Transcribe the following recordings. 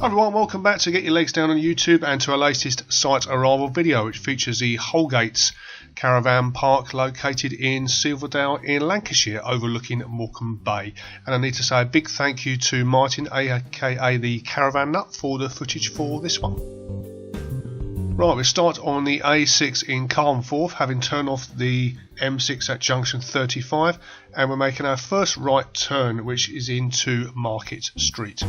Hi everyone, welcome back to Get Your Legs Down on YouTube and to our latest site arrival video, which features the Holgates Caravan Park located in Silverdale in Lancashire, overlooking Morecambe Bay. And I need to say a big thank you to Martin, aka the Caravan Nut, for the footage for this one. Right, we start on the A6 in Carnforth, having turned off the M6 at junction 35, and we're making our first right turn, which is into Market Street.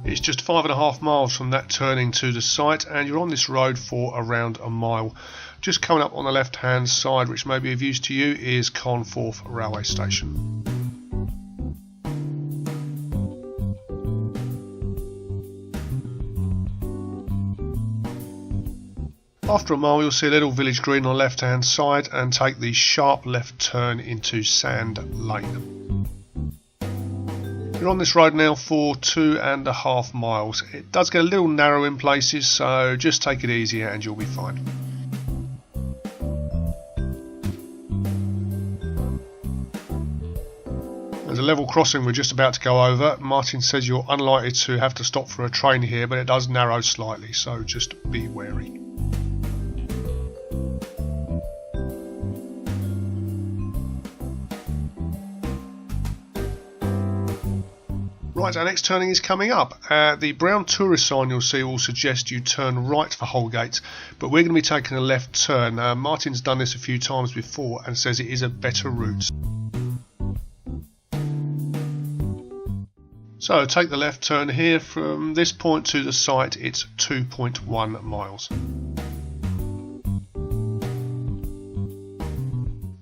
It's just 5.5 miles from that turning to the site, and you're on this road for around a mile. Just coming up on the left hand side, which may be of use to you, is Carnforth railway station. After a mile you'll see a little village green on the left hand side and take the sharp left turn into Sand Lane. You're on this road now for 2.5 miles. It does get a little narrow in places, so just take it easy and you'll be fine. There's a level crossing we're just about to go over. Martin says you're unlikely to have to stop for a train here, but it does narrow slightly, so just be wary. Right, our next turning is coming up. The brown tourist sign you'll see will suggest you turn right for Holgates, but we're going to be taking a left turn. Martin's done this a few times before and says it is a better route. So take the left turn here. From this point to the site it's 2.1 miles.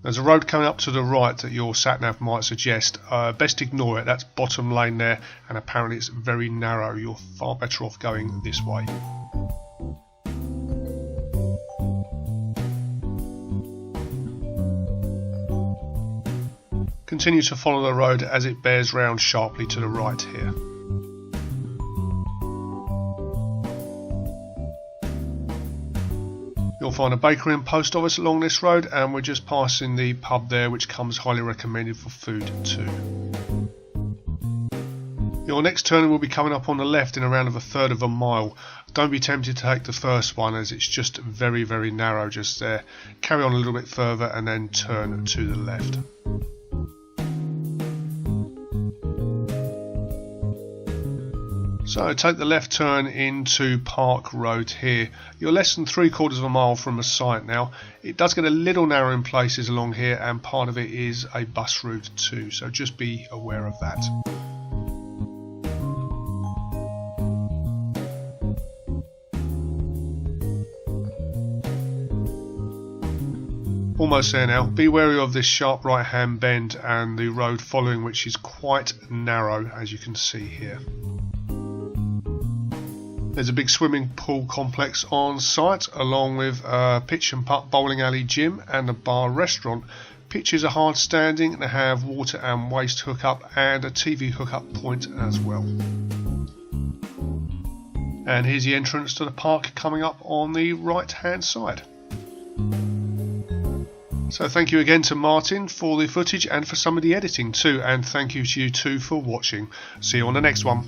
There's a road coming up to the right that your sat-nav might suggest. Best ignore it, that's bottom lane there, and apparently it's very narrow. You're far better off going this way. Continue to follow the road as it bears round sharply to the right here. You'll find a bakery and post office along this road, and we're just passing the pub there, which comes highly recommended for food too. Your next turning will be coming up on the left in around 1/3 of a mile. Don't be tempted to take the first one as it's just very narrow just there. Carry on a little bit further and then turn to the left. So take the left turn into Park Road here. You're less than 3/4 of a mile from the site now. It does get a little narrow in places along here, and part of it is a bus route too, so just be aware of that. Almost there now. Be wary of this sharp right hand bend and the road following, which is quite narrow as you can see here. There's a big swimming pool complex on site, along with a pitch and putt bowling alley gym and a bar restaurant. Pitches are hard standing, they have water and waste hookup and a TV hookup point as well. And here's the entrance to the park coming up on the right hand side. So thank you again to Martin for the footage and for some of the editing too, and thank you to you too for watching. See you on the next one.